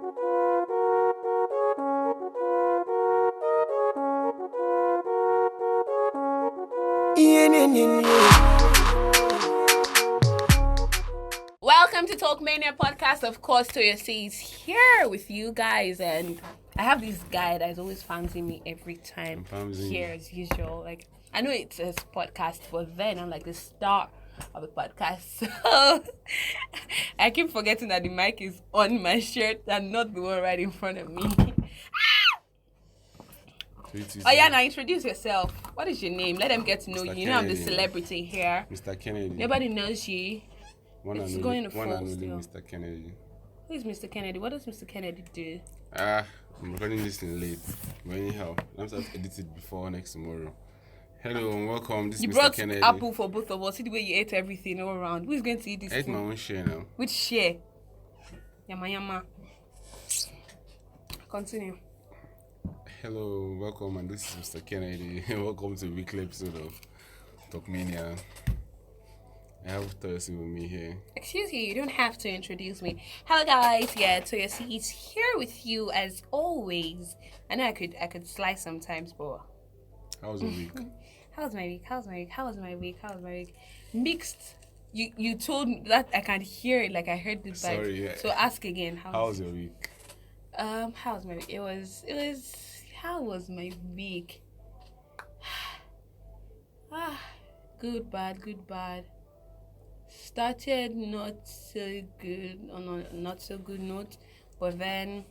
Welcome to Talkmania podcast. Of course, Toyosi is here with you guys, and I have this guy that is always fancying me every time here as usual. Like, I know it's a podcast, but then I'm like the star of the podcast. So I keep forgetting that the mic is on my shirt and not the one right in front of me. Oh yeah, now introduce yourself. What is your name? Let them get to know you. You know I'm the celebrity here. Mr. Kennedy. Nobody knows you. It's going to fall still. Mr. Kennedy. Who is Mr. Kennedy? What does Mr. Kennedy do? I'm recording this in late. But anyhow, I'm supposed to edit it before next tomorrow. Hello and welcome. This is Mr. Kennedy. You brought apple for both of us. See the way you ate everything all around. Who is going to eat this? I ate my own share now. Which share? Yama. Continue. Hello, welcome, and this is Mr. Kennedy. Welcome to a weekly episode of Talkmania. I have Toyosi with me here. Excuse you don't have to introduce me. Hello guys, yeah, Toyosi is here with you as always. I know I could slice sometimes, but How was your week? How was my week? Mixed. You told me that I can't hear it, like I heard it. Sorry, yeah. So ask again. How was your week? How was my week? It was how was my week? Good, bad. Started not so good on a not so good note, but then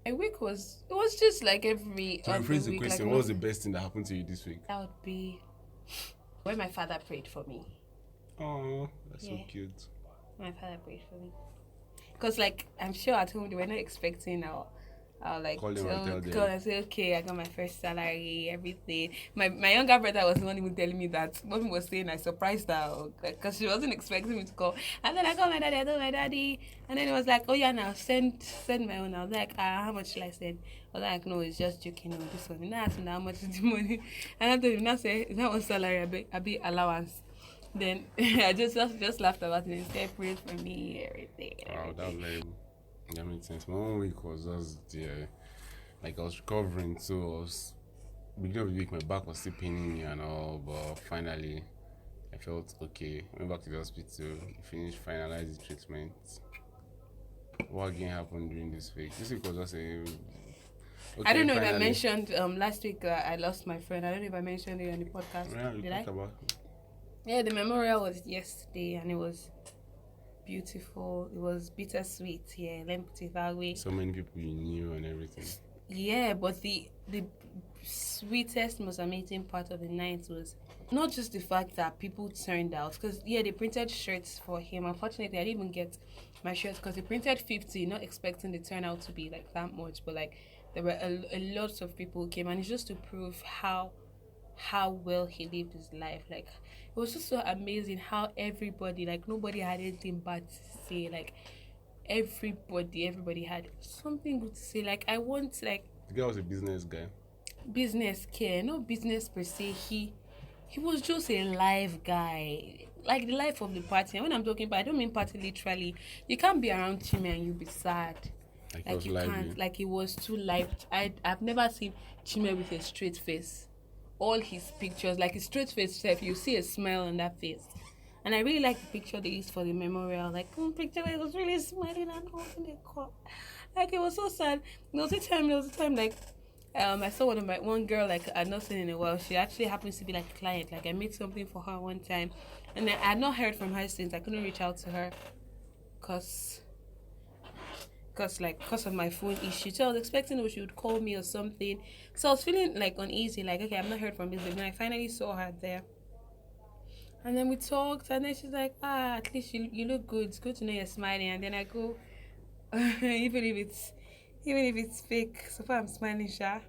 my week was just like every To other rephrase the week. question, Like, what was the best thing that happened to you this week? that would be when my father prayed for me. Oh, that's so Yeah. cute. My father prayed for me. Because, like, I'm sure at home they were not expecting I'll like Call them and tell them. call and say, okay, I got my first salary, everything. My younger brother was the one even telling me that. Mommy was saying I surprised her because she wasn't expecting me to call. And then I told my daddy. And then it was like, oh yeah, now send my own. I was like, how much should I send? I was like, no, it's just joking. No, this one. Now ask me how much is the money. And I told him, now say, is that one salary? I be allowance. Then I just laughed about it and said, pray for me, everything. Wow, that makes sense. My own week was just like I was recovering, so I was beginning of the week my back was still paining me and all, but finally I felt okay. Went back to the hospital, finalized the treatment. What again happened during this week? This week was just I don't know if I mentioned last week I lost my friend. I don't know if I mentioned it on the podcast. Yeah, Yeah, the memorial was yesterday and it was beautiful. It was bittersweet. Yeah, let me put it that way. So many people you knew and everything. Yeah, but the sweetest, most amazing part of the night was not just the fact that people turned out, because they printed shirts for him. Unfortunately, I didn't even get my shirts because they printed 50, not expecting the turnout to be like that much, but like there were a lot of people who came, and it's just to prove how well he lived his life. Like, it was just so amazing how everybody, like, nobody had anything bad to say. Like, everybody had something good to say. Like, I want, like, The guy was a business guy. business care, not business per se. He was just a live guy, like the life of the party. And when I'm talking about, I don't mean party literally. You can't be around Chime and you'll be sad. Like you can't. Like, he was too live. I've never seen Chime with a straight face. All his pictures, like his straight face self, you see a smile on that face. And I really like the picture they used for the memorial. Like, picture where he was really smiling and holding the cup. Like, it was so sad. There was a time like I saw one girl, like, I'd not seen in a while. She actually happens to be like a client. Like, I made something for her one time, and I had not heard from her since. I couldn't reach out to her because of my phone issue. So I was expecting she would call me or something. So I was feeling like uneasy, like, okay, I've not heard from this. But then I finally saw her there. And then we talked, and then she's like, at least you look good. It's good to know you're smiling. And then I go, even if it's fake, so far I'm smiling, Sha.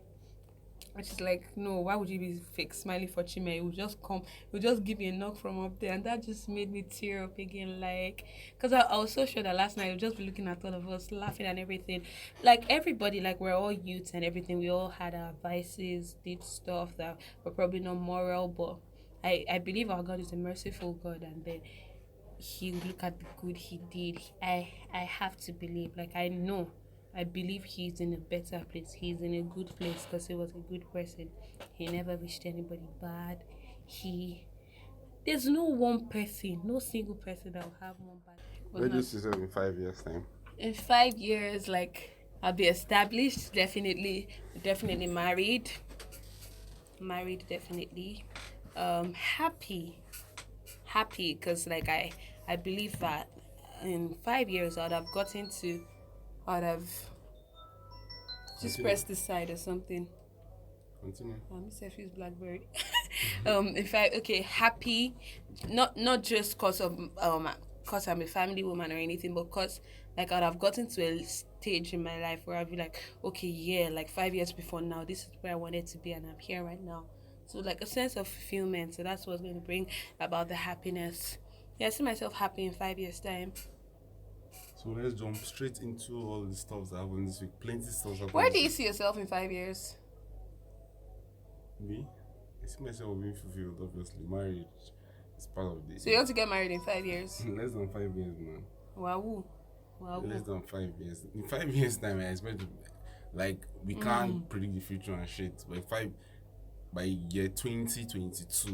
And she's like, no, why would you be fake smiling for Chime? It would just come, it would just give you a knock from up there. And that just made me tear up again, like, because I was so sure that last night I would just be looking at all of us, laughing and everything. Like, everybody, like, we're all youths and everything. We all had our vices, did stuff that were probably not moral, but I believe our God is a merciful God, and then he look at the good he did. I have to believe, like, I know I believe he's in a better place. He's in a good place because he was a good person. He never wished anybody bad. There's no one person, no single person that will have one bad. Where do you see yourself in 5 years' time? In 5 years, like I'll be established, definitely married, definitely. Happy, because like I believe that in 5 years I'd have just Continue. pressed this side or something. Continue. Selfie's Blackberry. Happy, not just cause I'm a family woman or anything, but cause like I'd have gotten to a stage in my life where I'd be like, okay, yeah, like 5 years before now, this is where I wanted to be, and I'm here right now. So like a sense of fulfillment. So that's what's going to bring about the happiness. Yeah, I see myself happy in 5 years' time. So let's jump straight into all the stuff that happened this week. Plenty stuff happened. Where this do you week. see yourself in 5 years? Me? I see myself being fulfilled, obviously. Marriage is part of this. So you want to get married in 5 years? Less than 5 years, man. Wow. Less than 5 years. In 5 years' time, I expect to, like, we can't predict the future and shit. By year 2022, it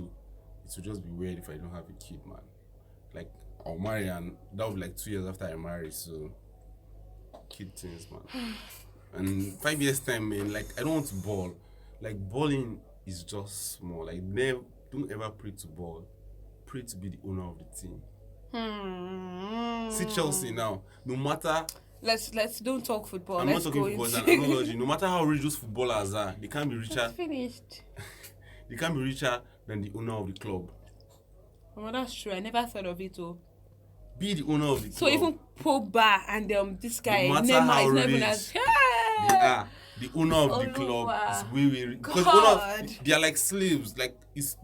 will just be weird if I don't have a kid, man. Like, I'll marry, and that will be like 2 years after I marry, so kid things, man. And 5 years' time, man, like, I don't want to ball. Like, balling is just small. Like, don't ever pray to ball. Pray to be the owner of the team. See Chelsea now. No matter. Let's don't talk football. I'm not talking football. It's an analogy. No matter how rich those footballers are, they can't be richer. It's finished. They can't be richer than the owner of the club. Oh, that's true. I never thought of it. Oh. Be the owner of the club. So even Pogba and this guy, no matter Neymar, how is not rich even as. they are, the owner of the club is way rich. Because they are like slaves. Like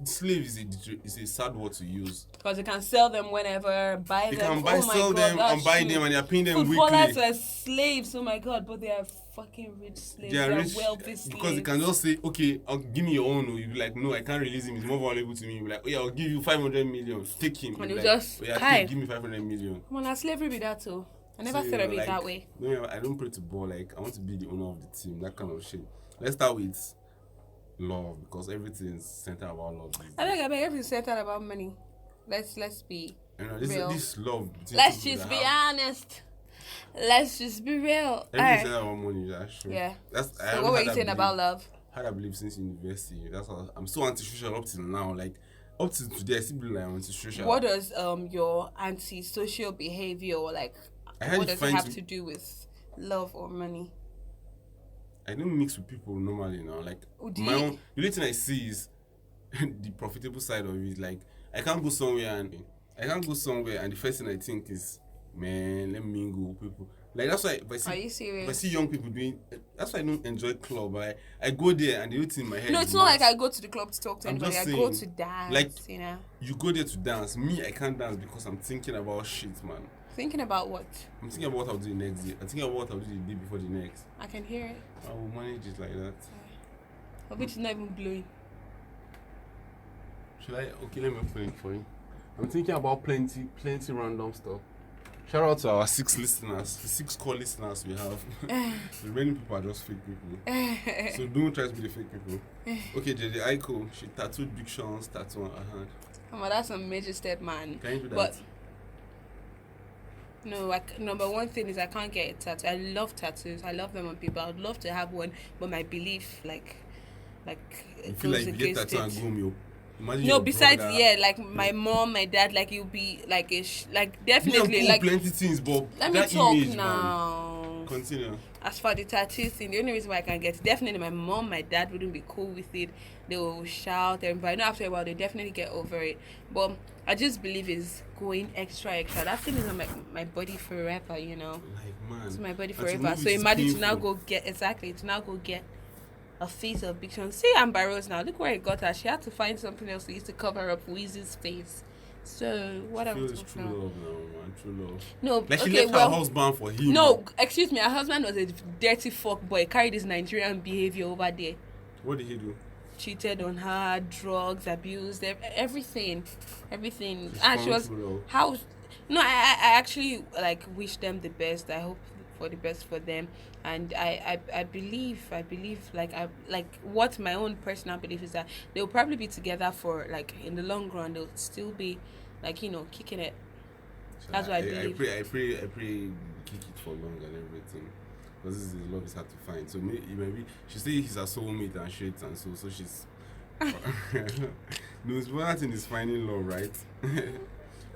slave is a sad word to use. Because they can sell them whenever, buy they them. They can sell them and buy them, and they are paying them Footballers weekly. are slaves. Oh my god! But they are fucking rich slaves. They are rich wealthy slaves. because they can just say, okay, give me your own. Or you be like, no, I can't release him. He's more valuable to me. You be like, oh yeah, I'll give you 500 million. Take him. And you like, just give me 500 million. Well, slavery be that too. I never thought of it that way. No, I don't pray to ball. Like, I want to be the owner of the team. That kind of shit. Let's start with love, because everything is centered about love. I think everything's centered about money. Let's be real. This love. Let's just be honest. Let's just be real. Everything's centered about money. That's true. Yeah. So what were you saying about love? I had a belief since university. That's all. I'm so antisocial up till now. Like up till today, I still believe like I'm antisocial. What does your antisocial behavior what does it have to do with love or money? I don't mix with people normally now. Like the only thing I see is the profitable side of it. Like I can't go somewhere and the first thing I think is, man, let me mingle with people. Like that's why Are you serious? If I see young people doing, that's why I don't enjoy club. I go there and the only thing in my head. No, it's not like I go to the club to talk to anybody. I go to dance. Like you go there to dance. Me, I can't dance because I'm thinking about shit, man. Thinking about what? I'm thinking about what I'll do the next day. I'm thinking about what I'll do the day before the next. I can hear it. I will manage it like that. But which is not even blowing. Should I? Okay, let me open it for you. I'm thinking about plenty random stuff. Shout out to our 6 listeners, the 6 core listeners we have. The remaining people are just fake people. So don't try to be the fake people. Okay, Jhené Aiko, she tattooed Big Sean's tattoo on her hand. Come on, that's a major step, man. Can you do that? But no, number one thing is I can't get a tattoo. I love tattoos. I love them on people. I would love to have one, but my belief, like you feel like you get tattoo and go home, imagine no, besides brother, like my mom, my dad, like you'll be like definitely like plenty things, but let me talk image, now. Man. Continue. As for the tattoo thing, the only reason why I can get it, definitely my mom, my dad wouldn't be cool with it. They will shout, everybody. I know after a while they definitely get over it. But I just believe it's going extra. That thing is on my body forever, you know. Like man, it's my body forever. So imagine to now go get a face of Big Sean. See Amber Rose now. Look where it got her. She had to find something else to use to cover up Weezy's face. So what am I talking true love now, man. True love. No, like she left her husband for him. No, excuse me. Her husband was a dirty fuck boy. Carried his Nigerian behavior over there. What did he do? Cheated on her, drugs, abused, everything. She's and she was how. No, I actually wish them the best. I hope for the best for them. And I believe like what my own personal belief is that they'll probably be together for like in the long run. They'll still be like kicking it. So That's what I believe. I pray kick it for long and everything. Because this is love is hard to find. So maybe she say he's a soulmate and shit and so she's no, one thing is finding love, right?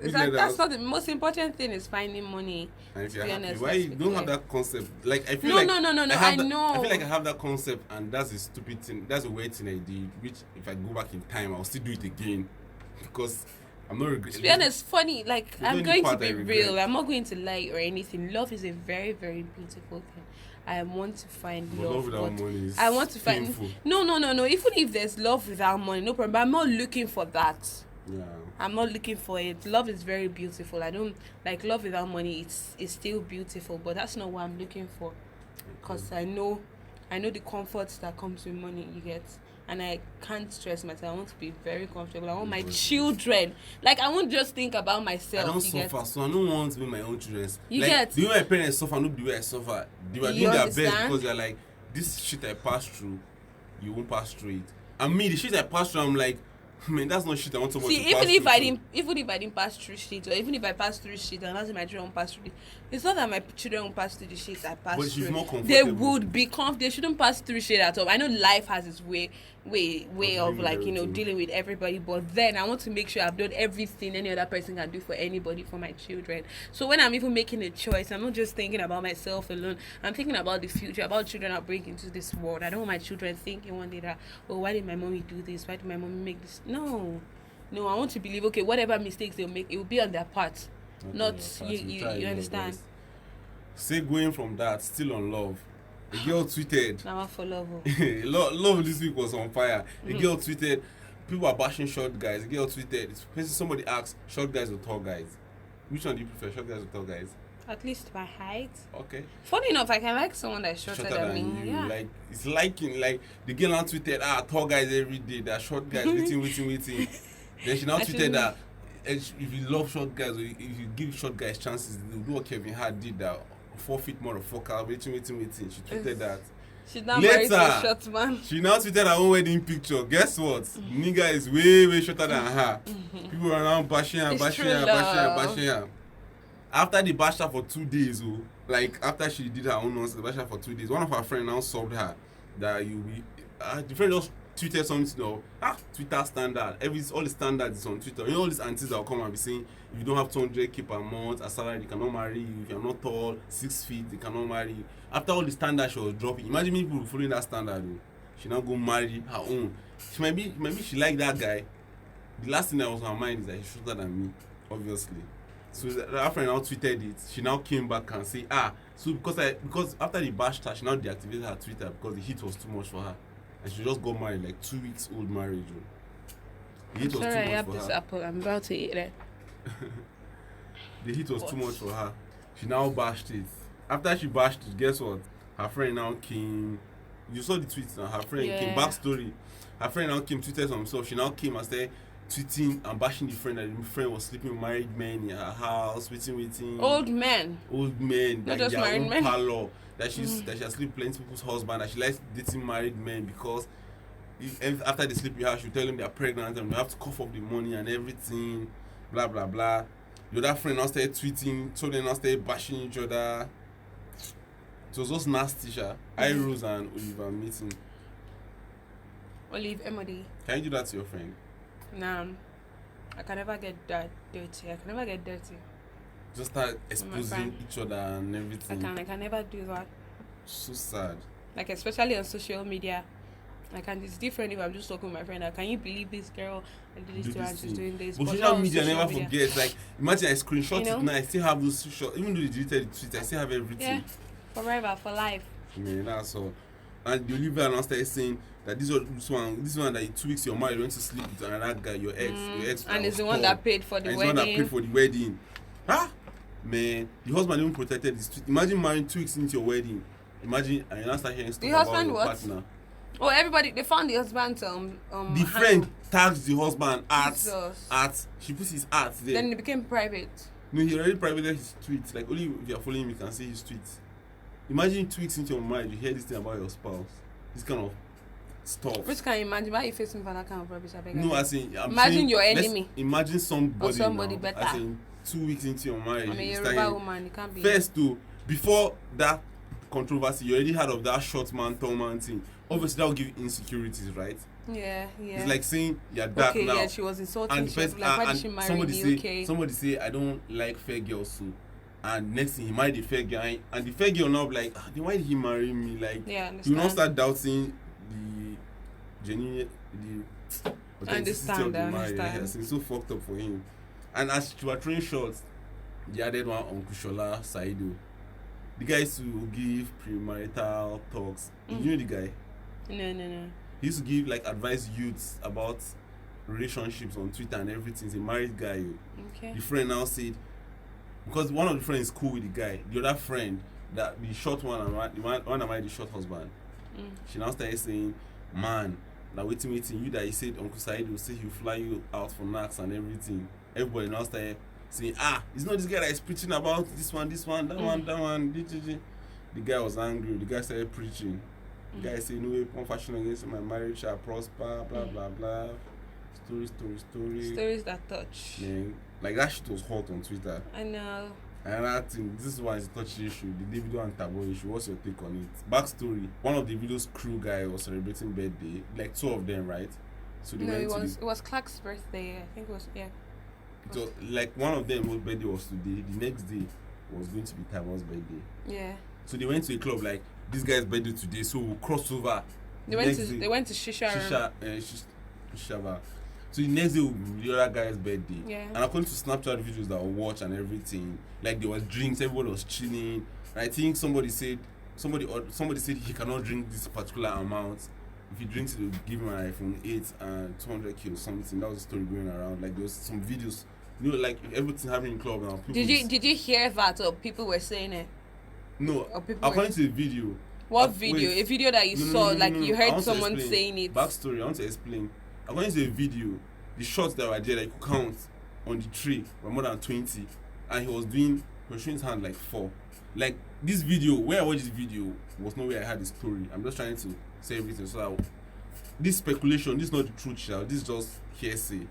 That's not the most important thing. Is finding money. And if to you're be happy, honest, why let's you be don't clear. have that concept? Like I feel No, like no. I I know. I feel like I have that concept, and that's a stupid thing. That's a weird thing I did. Which if I go back in time, I'll still do it again because I'm not regretting. To be honest, funny. Like There's I'm no going to part be I real. regret. I'm not going to lie or anything. Love is a very, very beautiful thing. I want to find But love without but money is I want to find. painful. No. Even if there's love without money, no problem. But I'm not looking for that. Yeah. I'm not looking for it. Love is very beautiful. I don't like love without money. It's still beautiful, but that's not what I'm looking for. Because I know the comforts that comes with money. You get, and I can't stress myself. I want to be very comfortable. I want my children. Like I won't just think about myself. I don't you suffer, get? so I don't want to be my own children. You like, get? the way my parents suffer, not the way I suffer. They were You doing their best understand? because they're like, this shit I passed through, you won't pass through it. And me, the shit I passed through, I'm like, man, that's not shit I want someone See, to pass through. even if I didn't pass through shit, or even if I pass through shit and that's my children won't pass through it, it's not that my children won't pass through the shit I pass But she's through. more They comfortable. would be they shouldn't pass through shit at all. I know life has its way of like everything. dealing with everybody, but then I want to make sure I've done everything any other person can do for anybody for my children. So when I'm even making a choice, I'm not just thinking about myself alone. I'm thinking about the future, about children I bring into this world. I don't want my children thinking one day that, oh, why did my mommy do this? Why did my mommy make this? No, I want to believe, okay, whatever mistakes they'll make, it will be on their part. Not you understand? Segueing from that, still on love. A girl tweeted, Now I'm for love. love this week was on fire. A girl tweeted, people are bashing short guys. A girl tweeted, somebody asked, short guys or tall guys? Which one do you prefer, short guys or tall guys? At least my height. Okay. Funny enough, I can like someone that's shorter than me. you. Yeah. Like it's liking like the girl on tweeted, tall guys every day, they're short guys waiting. Then she now tweeted that if you love short guys or if you give short guys chances, they'll do what Kevin Hart did, that 4 feet more of focal, waiting. She tweeted that. She's not married to a short man. She now tweeted her own wedding picture. Guess what? Nigga is way shorter than her. People are now bashing her. After they bashed her for 2 days, like after she did her own nonsense, they bashed her for 2 days. One of her friends now subbed her that you be. The friend just tweeted something, Twitter standard. All the standards is on Twitter. You know all these aunties that will come and be saying, if you don't have 200k per month, a salary, they cannot marry you. If you're not tall, 6 feet, they cannot marry you. After all the standards she was dropping, imagine me people following that standard. She now go marry her own. Maybe she like that guy. The last thing that was on her mind is that he's shorter than me, obviously. So that friend now tweeted it. She now came back and say, so because after the bashed her, she now deactivated her Twitter because the heat was too much for her. And she just got married, like 2 weeks old marriage. The heat was too Sorry, I much have for this her. apple. I'm about to eat it. The heat was too much for her. She now bashed it. After she bashed it, guess what? Her friend now came. You saw the tweets now. Her friend came. Backstory. Her friend now came, tweeted on himself. She now came and started tweeting and bashing the friend that the friend was sleeping with married men in her house, waiting. Old men. Not Not like just their married own men. parlor. That she has slept plenty people's husband. That she likes dating married men because after they sleep with her, she'll tell them they're pregnant and they have to cough up the money and everything. Blah blah blah. Your other friend now started tweeting, so they now started bashing each other. It was just nasty, I Rose and Oliver meeting. Olive Emody. Can you do that to your friend? Nah, I can never get that dirty. I can never get dirty. Just start exposing each other and everything. I can never do that. So sad. Like especially on social media. It's different if I'm just talking with my friend. Like, can you believe this girl? I did this to her and she's doing this. But not social on media never forgets. Like imagine I screenshot it now. I still have those shots. Even though they deleted the tweet, I still have everything. Yeah, forever, for life. Man, that's all. And the Oliver now started saying that this one that in 2 weeks you're married, you went to sleep with another guy, your ex. And it's the one that paid for the wedding. It's the one that paid for the wedding. Man, the husband even protected his tweet. Imagine marrying 2 weeks into your wedding. Imagine, and you now start hearing stuff about your partner. Oh, everybody, they found the husband. The friend tags the husband at she puts his art there. Then it became private. No, he already privated his tweets. Like only if you're following him, you can see his tweets. imagine 2 weeks into your marriage, you hear this thing about your spouse. This kind of stuff. Which can you imagine? Why are you facing for that kind of rubbish? I beg No, you? as in, I'm Imagine saying, your enemy. Imagine somebody, Or somebody now, better. as in 2 weeks into your marriage. I mean, you you're a start Yoruba woman. You can't be. first, before that controversy, you already heard of that short man, tall man thing. Obviously, that will give you insecurities, right? Yeah. It's like saying you're dark Okay, now. yeah, she was insulting. And She was like, why did she marry me? Okay. somebody say, I don't like fair girls, so. And next thing, he married a fair girl, and the fair girl now be like, then why did he marry me? Like, Yeah, you will not start doubting the genuine, the authenticity of the marriage. Yes, it's so fucked up for him. And as she was throwing shots, the added one, Uncle Shola Saido. The guy used to give premarital talks. You know the guy? No. He used to give like advice youths about relationships on Twitter and everything. He's a married guy. Okay. The friend now said, because one of the friends is cool with the guy, the other friend, that the short one, the one that married the short husband, she now started saying, man, now waiting, you that he said Uncle Said will say he'll fly you out for knacks and everything. Everybody now started saying, it's not this guy that is preaching about this one, that one. The guy was angry. The guy started preaching. The guy said, no way, one fashion against my marriage shall prosper, blah, blah, blah. Story. Stories that touch. Yeah, like that shit was hot on Twitter. I know. And I think this one is a touchy issue, the Davido and Tabo issue. What's your take on it? Backstory: one of the video's crew guy was celebrating birthday, like 2 of them, right? So they went it was Clark's birthday. I think it was So like one of them whose birthday was today. The next day was going to be Tabo's birthday. Yeah. So they went to a club like this guy's birthday today, so we'll cross over. They went to Shisha. Shisha. So the next day will be the other guy's birthday. Yeah. And according to Snapchat videos that I watch and everything, like there was drinks, everybody was chilling. And I think somebody said he cannot drink this particular amount. If he drinks it, they'll give him an iPhone 8 and 200k or something. That was the story going around. Like there was some videos, like everything happening in club now. Did you hear that, or people were saying it? No. According to the video. What video? A video that you saw, like you heard someone saying it. Backstory. I want to explain. According to the video, the shots that were there, like you could count on the tray were more than 20, and he was showing his hand like 4. Like this video, where I watched this video was not where I had the story. I'm just trying to say everything. So this speculation, this is not the truth, child. This is just hearsay.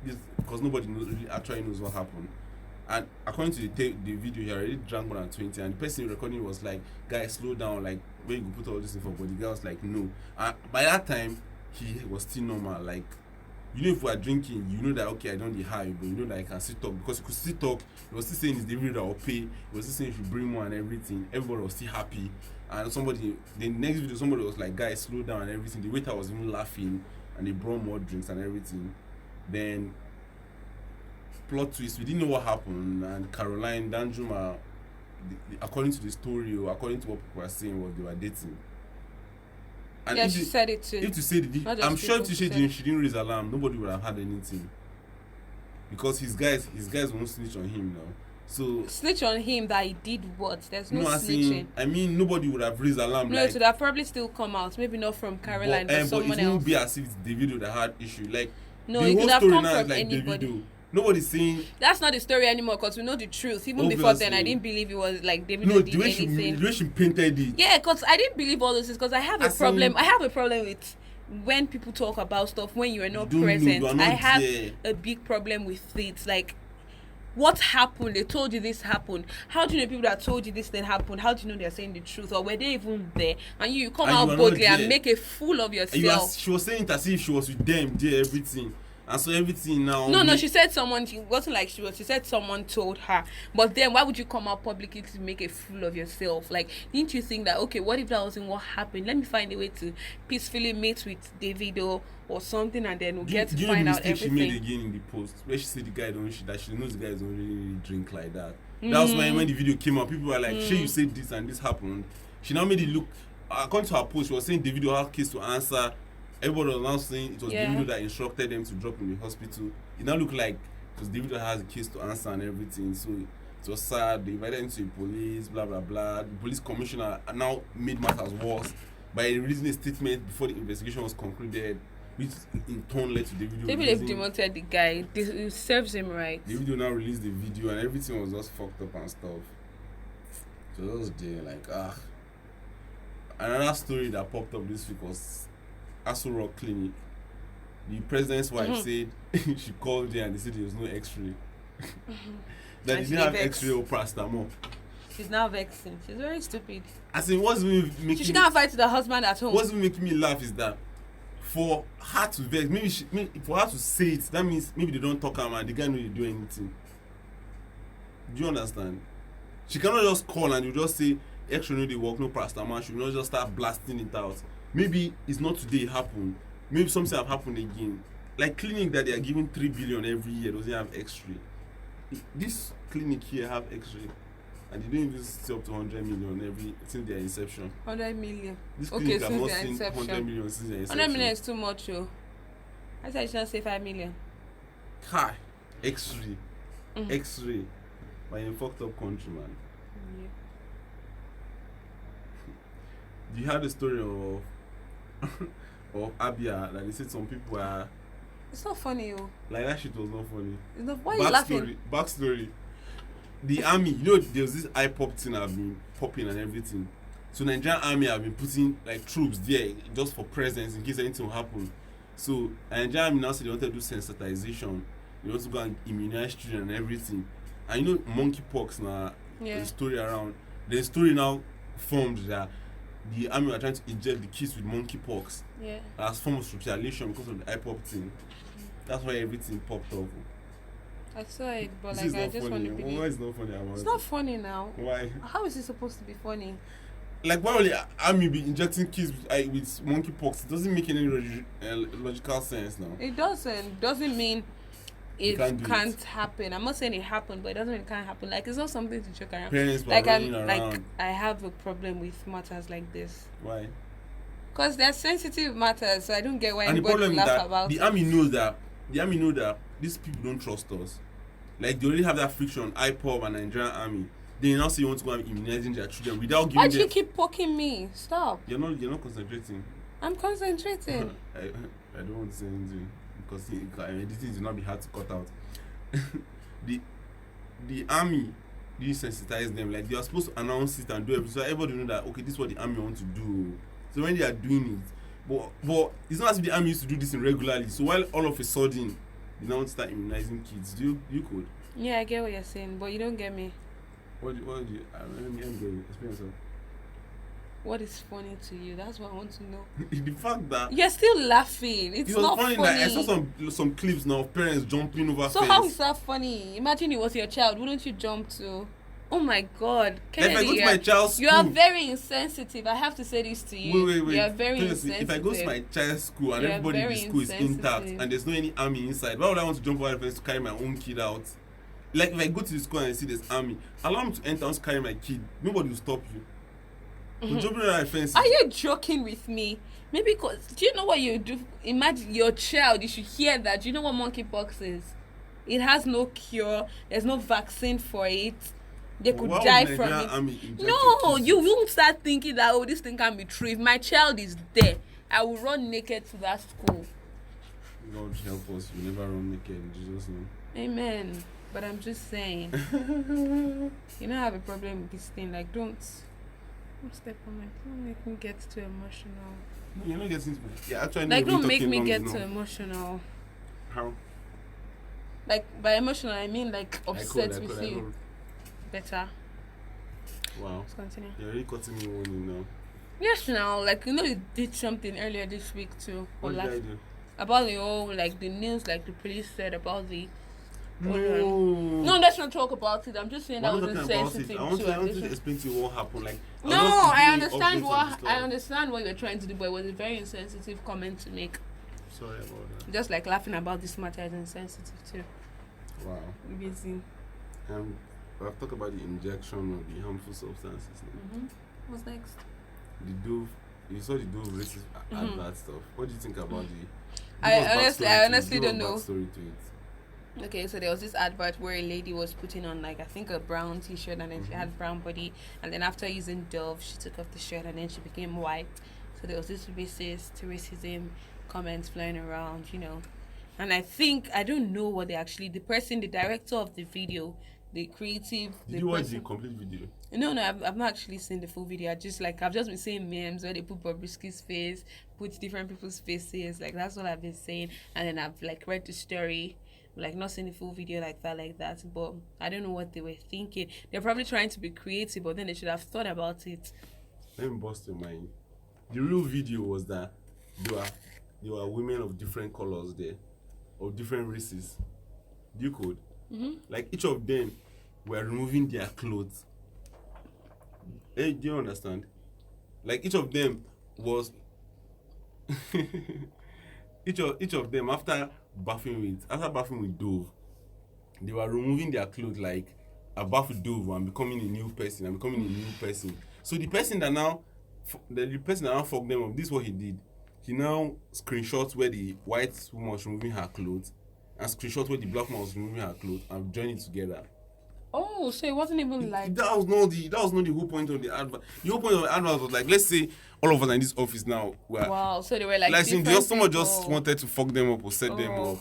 This because nobody really actually knows what happened. And according to the video, he already drank more than 20, and the person recording was like, "Guys, slow down. Like, where you put all this info?" But the guy was like, "No." And by that time, he was still normal. Like, you know, if we are drinking, you know that okay, I don't be high, but you know that I can still talk, because he could still talk. He was still saying it's the video that will pay. He was still saying if you bring more and everything. Everybody was still happy. And the next video, somebody was like, "Guys, slow down," and everything. The waiter was even laughing, and they brought more drinks and everything. Then plot twist, we didn't know what happened, and Caroline Danjuma, according to the story or according to what people were saying, was they were dating. And yeah, she said it too. If to say I'm sure if to say she didn't raise alarm, nobody would have had anything, because his guys won't snitch on him now. So snitch on him that he did what? There's no snitching. I mean, nobody would have raised alarm. No, it would have probably still come out. Maybe not from Caroline, but someone else. But it won't be as if it's Davido that had issue. Like, no, the it whole could have story come now is from like anybody. Davido. Nobody's saying that's not the story anymore, because we know the truth. Even obviously. Before then, I didn't believe it was like Davido did anything. The way she painted it. Yeah, because I didn't believe all this, because I have a problem. I have a problem with when people talk about stuff when you are not present. I have a big problem with it. Like, what happened? They told you this happened. How do you know people that told you this thing happened? How do you know they're saying the truth? Or were they even there? And you come out boldly and make a fool of yourself. She was saying it as if she was with them, there, everything. And so everything now. No, she said someone. She wasn't like she was. She said someone told her. But then, why would you come out publicly to make a fool of yourself? Like, didn't you think that, okay, what if that wasn't what happened? Let me find a way to peacefully meet with Davido or something, and then we'll get to find out everything. She made again in the post where she said the guy that she knows the guys don't really drink like that. That was when the video came out. People were like, "Shay, you said this and this happened." She now made it look. According to her post, she was saying Davido had case to answer. Everybody was now saying it was Davido that instructed them to drop in the hospital. It now looked like it was Davido has a case to answer and everything. So it was sad. They invited him to the police, blah blah blah. The police commissioner now made matters worse by releasing a statement before the investigation was concluded, which in turn led to Davido. Maybe they've demoted the guy. It serves him right. Davido now released the video and everything was just fucked up and stuff. So that was there like Another story that popped up this week was Aso Rock Clinic. The president's wife said she called there and they said there was no X-ray. That they didn't have X-ray or paracetamol. She's now vexing. She's very stupid. I said, what's making she can't fight with her husband at home. What's making me laugh is that for her to vex, maybe for her to say it, that means maybe they don't talk her and the guy know they do anything. Do you understand? She cannot just call and you just say X-ray no dey work, no paracetamol. She will not just start blasting it out. Maybe it's not today it happened. Maybe something have happened again. Like clinic that they are giving 3 billion every year doesn't have X-ray. This clinic here have X-ray, and they don't even see up to 100 million every since their inception. 100 million. This clinic have not seen 100 million since their inception. 100 million is too much, yo. I said you should say 5 million. Hi, X-ray, X-ray, by a fucked up country, man. Yeah. You heard the story of of Abia that they said some people are. It's not funny, yo. Like that shit was not funny. It's not. Why are you laughing? Backstory. The army, you know, there's this iPop thing have been popping and everything. So Nigerian army have been putting like troops there just for presence in case anything will happen. So Nigerian army now said they want to do sensitization. They want to go and immunize children and everything. And you know monkeypox now. The story around. The story now formed that the army are trying to inject the kids with monkeypox. Yeah. As form of retaliation because of the iPop thing. That's why everything popped up. I saw it, but This like I just want to funny. believe. Why is it not funny about It's it? not funny now. Why? How is it supposed to be funny? Like, why will the army be injecting kids with monkeypox? It doesn't make any logical sense now. It doesn't mean it can't can't happen. I'm not saying it happened, but it doesn't mean it can't happen. Like, it's not something to joke around. Parents were Like, running around. like I have a problem with matters like this. Why? Because they're sensitive matters, so I don't get why And the anybody problem will is laugh that about the army knows that these people don't trust us. Like, they already have that friction, IPOB and Nigerian army. They now say you want to go and immunizing their children without giving Why them. do you keep poking me? Stop. You're not concentrating. I'm concentrating. I don't want to say anything because this will not be hard to cut out. the army didn't sensitize them. Like, they are supposed to announce it and do everything so everybody know that okay, this is what the army want to do. So when they are doing it, but it's not as if the army used to do this regularly. So while all of a sudden they now want to start immunizing kids, you could. Yeah, I get what you're saying, but you don't get me. What do you let me get it. Explain yourself. What is funny to you? That's what I want to know. The fact that You're still laughing. It's it was not funny, funny. that I saw some clips now of parents jumping over So fence. how is that funny? Imagine it was your child. Wouldn't you jump to? Oh my God, Like, Kennedy, if I go to my child's school, you are very insensitive. I have to say this to you. Wait. You are very Seriously, insensitive. if I go to my child's school and You are everybody in the very school is intact insensitive. and there's no any army inside, why would I want to jump over the fence to carry my own kid out? Like, if I go to the school and I see there's army, allow me to enter and carry my kid. Nobody will stop you. So jumping over the fence. Are you joking with me? Maybe because do you know what you do? Imagine your child. You should hear that. Do you know what monkeypox is? It has no cure. There's no vaccine for it. They could die from it. No, you won't start thinking that this thing can be true. If my child is there, I will run naked to that school. God help us. You never run naked in Jesus' name. Amen. But I'm just saying. You know I have a problem with this thing. Like don't step on my. Don't make me get too emotional. No, you're not getting. Yeah, actually, like don't make me get too emotional. How? Like by emotional, I mean like upset with you. Better. Wow. Let's continue. You're really cutting me warning now. Yes, now, like you know, you did something earlier this week too. What did I do? About the whole like the news, like the police said about the. No. No, let's not talk about it. I'm just saying that was insensitive. I want to explain to you what happened. Like. No, I understand what you're trying to do, but it was a very insensitive comment to make. Sorry about that. Just like laughing about this matter is insensitive too. Wow. Amazing. I've talked about the injection of the harmful substances. What's next? The Dove. You saw the Dove racist advert stuff. What do you think about the? I honestly don't know. Backstory to it. Okay, so there was this advert where a lady was putting on like I think a brown t-shirt and then she had brown body, and then after using Dove she took off the shirt and then she became white. So there was this racism comments flying around, you know. And I don't know what the director of the video the creative. Did you watch the complete video? No, I've not actually seen the full video. I've just been seeing memes where they put Bobrisky's face, put different people's faces. Like that's what I've been saying, and then I've like read the story, like not seen the full video like that. But I don't know what they were thinking. They're probably trying to be creative, but then they should have thought about it. Let me bust your mind. The real video was that there were women of different colors there, of different races. Do you code? Mm-hmm. Like each of them were removing their clothes. Hey, do you understand? Like each of them was each of them after bathing with Dove, they were removing their clothes. Like I bath with Dove and becoming a new person. So the person that now fucked them up, this is what he did. He now screenshots where the white woman was removing her clothes and screenshots where the black woman was removing her clothes and join it together. Oh, so it wasn't even like that was not the whole point of the advert. The whole point of the advert was like, let's say all of us are in this office now. Wow, so they were like someone just wanted to fuck them up or set them up.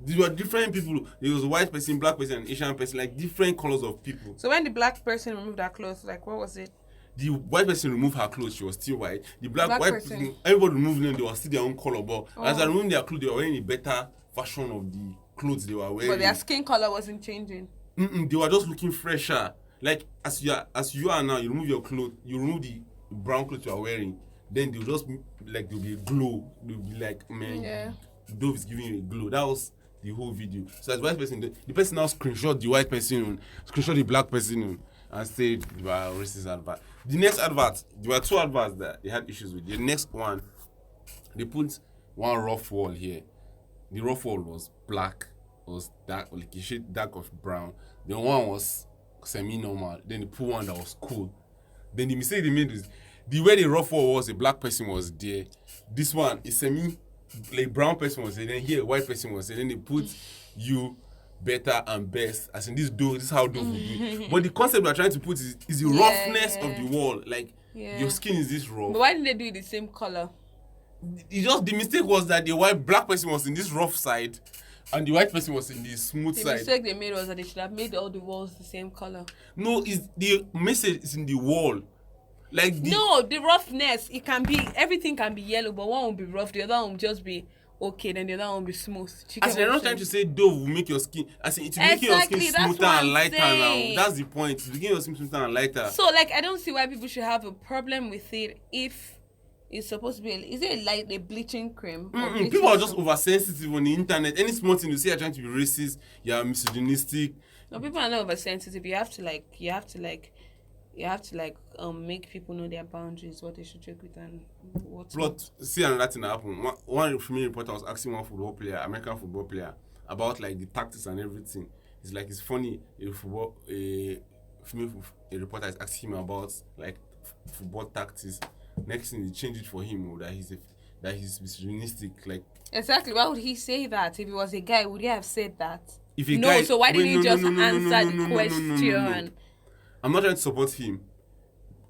There were different people. There was a white person, black person, and Asian person, like different colors of people. So when the black person removed her clothes, like what was it? The white person removed her clothes, she was still white. The white person, everybody removed them, they were still their own color. But as I removed their clothes, they were wearing a better version of the clothes they were wearing. But their skin color wasn't changing. They were just looking fresher. Like as you are now, you remove your clothes, you remove the brown clothes you are wearing, then they'll just like there'll be a glow. They'll be like, man, yeah. Dove is giving you a glow. That was the whole video. So as white person, the person now screenshot the white person, screenshot the black person, and said they were racist advert. The next advert, there were two adverts that they had issues with. The next one, they put one rough wall here. The rough wall was black, was dark, like a shade dark of brown. The one was semi-normal. Then they put one that was cool. Then the mistake they made is the way the rough wall was, a black person was there. This one is like brown person was there. Then here, white person was there. Then they put you better and best. As in this is how Dove would do. But the concept we're trying to put is the roughness of the wall. Like your skin is this rough. But why didn't they do it the same color? The mistake was that the black person was in this rough side and the white person was in the smooth side. The mistake they made was that they should have made all the walls the same color. No, the message is in the wall. Like the roughness, everything can be yellow, but one will be rough, the other one will just be okay, then the other one will be smooth. As they're not trying to say Dove will make your skin, as in it's making your skin smoother and lighter now. That's the point. It's making your skin smoother and lighter. So like I don't see why people should have a problem with it if it's supposed to be is it like a bleaching cream? People are just oversensitive on the internet. Any small thing you see, you're trying to be racist, you're misogynistic. No, people are not oversensitive. You have to make people know their boundaries, what they should joke with and what's not. See another thing that happened. One female reporter was asking one football player, American football player, about like the tactics and everything. It's like it's funny a female reporter is asking him about like football tactics. Next thing they change it for him that he's misogynistic. Like exactly, why would he say that? If he was a guy, would he have said that? If a guy, so why didn't he just answer the question? I'm not trying to support him,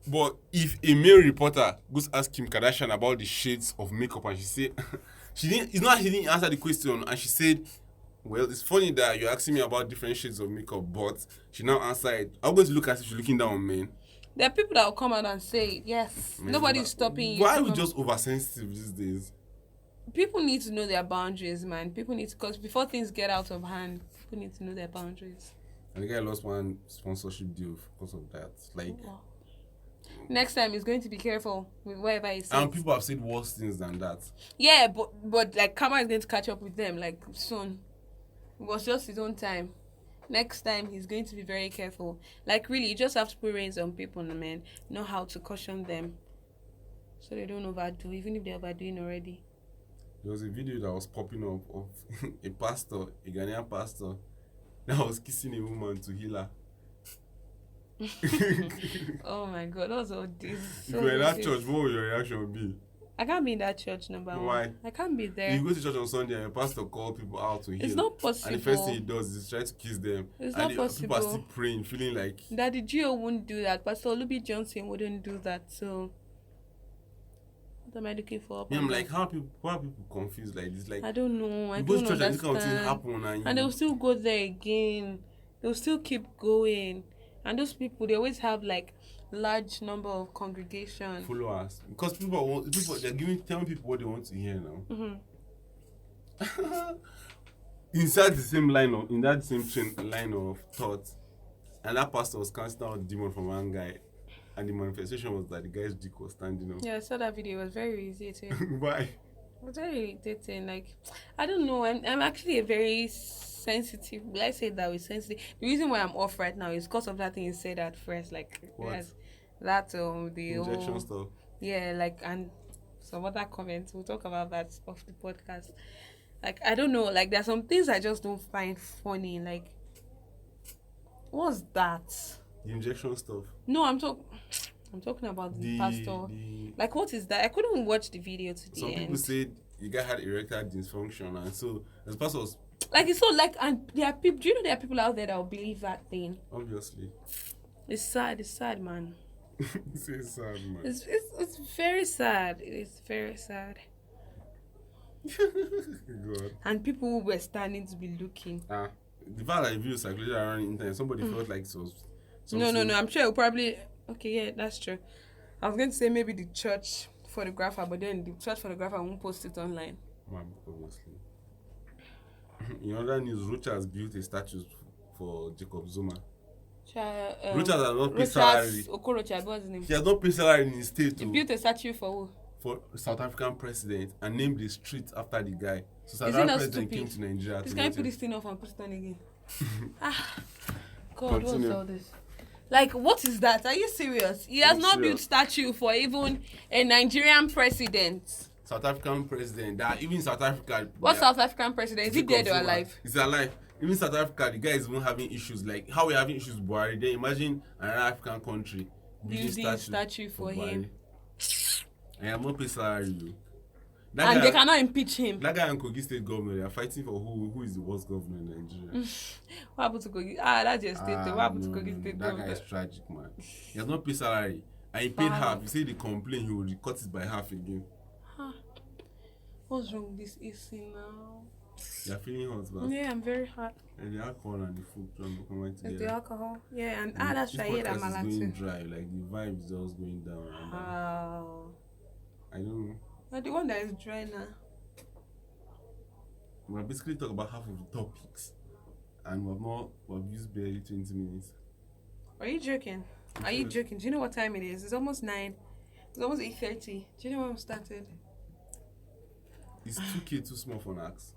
but if a male reporter goes ask Kim Kardashian about the shades of makeup and she said she didn't answer the question and she said, well, it's funny that you're asking me about different shades of makeup, but she now answered, I'm going to look as if she's looking down on men. There are people that will come out and say, yes, nobody's stopping you. Why are we just oversensitive these days? People need to know their boundaries, man. Because before things get out of hand, people need to know their boundaries. And the guy lost one sponsorship deal because of that. Like, next time he's going to be careful with whatever he says. And people have said worse things than that. Yeah, but like karma is going to catch up with them like soon. It was just his own time. Next time he's going to be very careful. Like really, you just have to put reins on people, man. Know how to caution them so they don't overdo, even if they're overdoing already. There was a video that was popping up of a Ghanaian pastor, that was kissing a woman to heal her. Oh my God, that was all this. If you were in that church, what would your reaction be? I can't be in that church, number one. Why? I can't be there. You go to church on Sunday and your pastor call people out to heal. It's not possible. And the first thing he does is try to kiss them. It's and not possible. People are still praying, feeling like... Daddy Gio wouldn't do that. Pastor Olubi Johnson wouldn't do that. So, what am I looking for? Yeah, I'm like, how are people confused like this? Like, I don't know. I you go don't to church understand. and this kind of thing happen and they'll still go there again. they'll still keep going. And those people, they always have like large number of congregation. Followers. Because they're telling people what they want to hear now. Inside the same in that same line of thought, and that pastor was casting out demon from one guy, and the manifestation was that the guy's dick was standing up. Yeah, I saw that video. It was very irritating. Why? It was very irritating. Like, I don't know. I'm actually a very sensitive. Let's say that we're sensitive. The reason why I'm off right now is because of that thing you said at first. Like, What? yes, that the Injection whole stuff. yeah, like, and some other comments. We'll talk about that off the podcast. Like, I don't know. Like, there's some things I just don't find funny. Like, what's that? The injection stuff. No, I'm talking about the pastor. Like, what is that? I couldn't watch the video to the Some end. people said the guy had erectile dysfunction, and so the pastor was like, it's so like, and there are people. Do you know there are people out there that will believe that thing? obviously. It's sad. It's sad, man. It's sad, man. It's very sad. It's very sad. God. And people were standing to be looking. The fact that the video circulated around the internet, somebody felt like it was. No. I'm sure it'll probably. Okay, yeah, that's true. I was going to say maybe the church photographer, but then the church photographer won't post it online. Man, obviously. In other news, Rocha has built a statue for Jacob Zuma. Rocha has not paid salary. Okorocha, what's his name? He has not paid salary in his state He too, built a statue for who? for South African president and named the street after the guy. So South Is he African not president stupid? came to Nigeria. Please, to can you meet put him. this thing off and put it on again? God, Continue. what's all this? Like, what is that? Are you serious? He has I'm not serious. built statue for even a Nigerian president. South African president. That even South Africa. What they are- South African president? Is he Jacob dead or Zuma. alive? He's alive. Even South Africa, the guy is even having issues. Like how we're having issues with Buhari. Then imagine another African country Building statue for him. Buhari. I am not paying salary. Though. And they cannot impeach him. That guy and Kogi State government, they are fighting for who is the worst governor in Nigeria. What happened to Kogi? That's your state. What happened to Kogi State? That guy is tragic, man. He has not paid salary. And he paid half. He said he complained, he would cut it by half again. What's wrong with this AC now? They are feeling hot, but Yeah, I'm very hot. and the alcohol and the food don't come right It's together. the alcohol. Yeah, and that's This right. Yeah, podcast that is going malatu. dry. Like the vibe is just going down. And, I don't know. But the one that is dry now. We'll basically talk about half of the topics, and we've used barely 20 minutes. Are you joking? Are you joking? Do you know what time it is? It's almost 9. It's almost 8:30. Do you know when we started? Is 2K too small for an axe?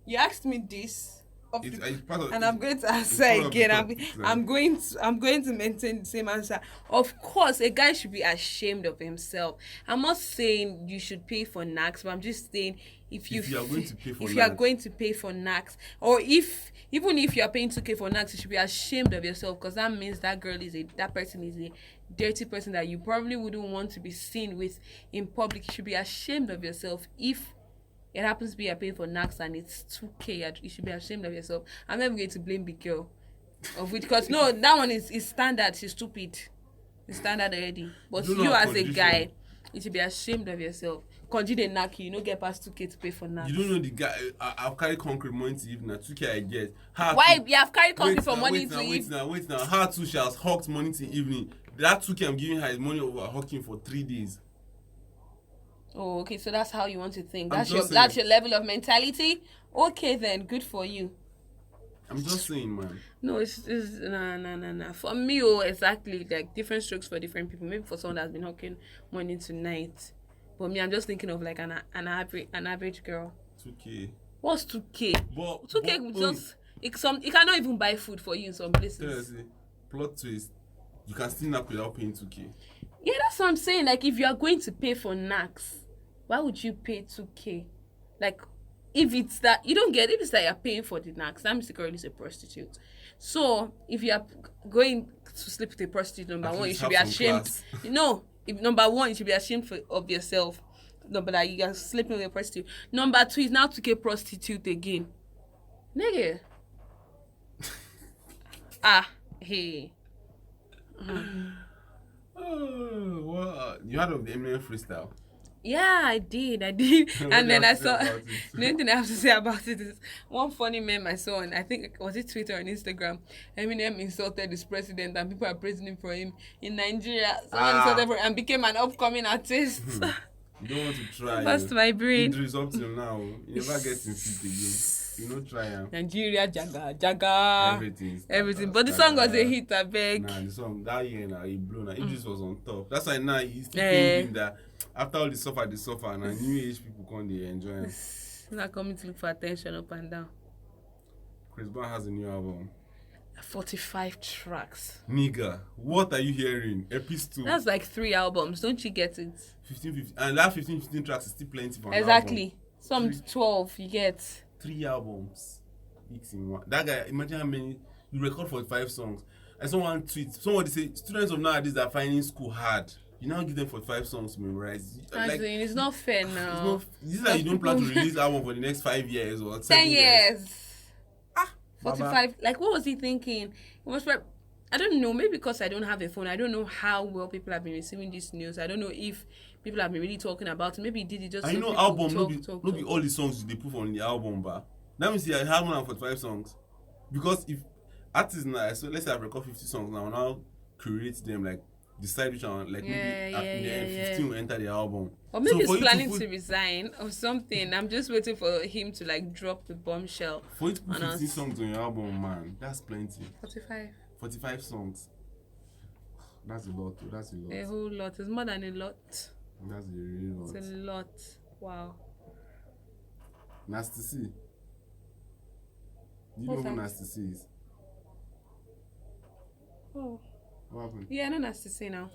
You asked me this, It's part of, and I'm going to answer part of the again. topic, I'm going to maintain the same answer. Of course, a guy should be ashamed of himself. I'm not saying you should pay for knacks, but I'm just saying if you are going to pay for if you are knacks. going to pay for knacks, or even if you are paying 2K for knacks, you should be ashamed of yourself, because that means that person is a dirty person that you probably wouldn't want to be seen with in public. You should be ashamed of yourself. If it happens to be you're paying for knacks and it's 2K, you should be ashamed of yourself. I'm never going to blame the girl of which, because no, that one is standard. She's stupid. It's standard already. But Do you not as a condition. guy, you should be ashamed of yourself. Conjure the knack, you don't get past 2K to pay for knacks. You don't know the guy. I've carried concrete morning to evening. 2K I get. Why you have carried concrete from morning to evening? Wait now. Her too, she has hawked morning to evening. That 2K I'm giving her is money over hawking for 3 days. Oh, okay, so that's how you want to think. I'm That's just your saying. level of mentality. Okay then, good for you. I'm just saying, man. No, it's nah. For me, exactly, like different strokes for different people. Maybe for someone that's been working morning to night, but me, I'm just thinking of like an average girl. 2K. What's 2K? But 2K would just it cannot even buy food for you in some places. seriously, plot twist. You can still knock without paying 2K. Yeah, that's what I'm saying. Like, if you are going to pay for knacks, why would you pay 2K? Like, if it's that you don't get, if it's that you're paying for the knacks, that means the girl is a prostitute. So if you are going to sleep with a prostitute, number At one, you least should be have some ashamed. class. No, number one, you should be ashamed of yourself. Number that you are sleeping with a prostitute. Number two is now 2K prostitute again. Nigga. Hey. Oh, well, you heard of the Eminem freestyle? Yeah, I did. What do And you then have I to say saw, about the only it? thing I have to say about it is one funny meme I saw on, I think, was it Twitter or Instagram? Eminem insulted his president and people are praising him for him in Nigeria. Someone insulted Ah, for and became an upcoming artist. you don't want to try. Bust my brain. Idris up till now, you never get in feet again. You know, try Nigeria, Jaga, Jaga. everything. Everything. Scatter, But the song was a scatter. hit, I beg. Nah, the song that year now he blew. Now Idris was on top. That's why now he's still Eh. thinking that after all the suffer, now new age people come they enjoy him. Not coming to look for attention up and down. Chris Brown has a new album. 45 tracks. Nigga, what are you hearing? Episode That's like 3 albums. Don't you get it? 15, and that 15 tracks is still plenty for an Exactly. album. Some 12 you get. 3 albums. Mix in one. That guy, imagine how many you record 45 songs. And somebody say students of nowadays are finding school hard. You now give them 45 songs to memorize. Like, it's not fair now. This is like you don't plan to release album for the next 5 years or 10 years. 45. Baba. Like, what was he thinking? It was I don't know. Maybe because I don't have a phone. I don't know how well people have been receiving this news. I don't know if people have been really talking about it. Maybe he did it just. And you so know, people album talk. no be all the songs they put on the album, but that means I have 145 songs. Because if artists now, so let's say I record 50 songs now, create them, like decide which one, like maybe 15 will enter the album. Or maybe so he's planning to resign or something. I'm just waiting for him to like drop the bombshell. For you to put 15 songs on your album, man, that's plenty. 45 songs. That's a lot, too. That's a lot. A whole lot. It's more than a lot. That's a really lot. It's a lot. Wow. Nasty C. Do you know who Nasty C is? Oh. What happened? Yeah, I know Nasty C now.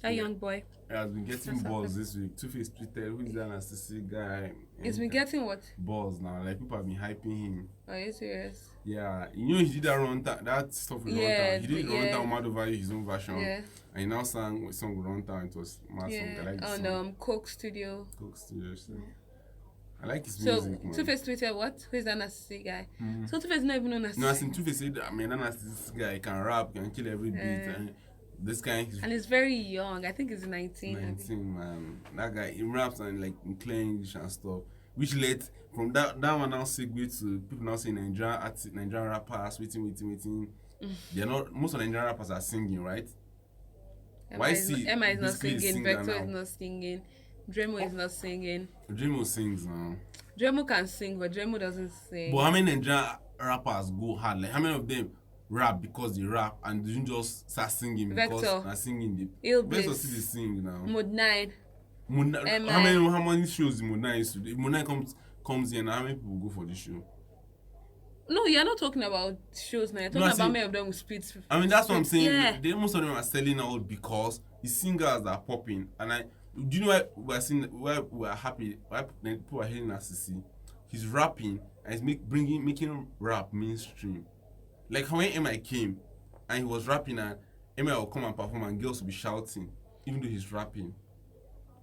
That young boy. He has been getting buzz this week. Two-Face tweeted, who is that Nasty C guy? He's been getting what? Buzz now. Like, people have been hyping him. Are you serious? Yeah. You know, he did that Runtown, that stuff with Runtown. He did Runtown Mad Over You, his own version. Yeah. And he now sang a song with Runtown. It was mad song. I like the song. On Coke Studio. Coke Studio. So. I like his So, music, man. Two-Face tweeted what? Who is that Nasty C guy? So Two-Face not even know Nasty C. No, I seen Two-Face said, I mean, that Nasty C guy can rap, can kill every beat. And this guy, and he's very young. I think he's 19. 19, man. That guy, he raps and like in clear English and stuff. Which led from that one now segue to people now saying Nigerian rappers waiting. They're not. Most of the Nigerian rappers are singing, right? Emma is not singing. Vector is not singing. Dremo is not singing. Dremo sings now. Dremo can sing, but Dremo doesn't sing. But how many Nigerian rappers go hard? Like how many of them rap because they rap and didn't just start singing because they're singing the Vector still sing now. Mode 9. How many shows the Mode 9 used to do? If Mode 9 comes in, how many people go for the show? No, you're not talking about shows now. You're talking about many of them with split. I mean, that's what I'm saying. Yeah. Most of them are selling out because the singers are popping. And do you know why we're happy? Why people are hearing Narcissi? He's rapping and he's making rap mainstream. Like when MI came and he was rapping and MI will come and perform and girls will be shouting even though he's rapping.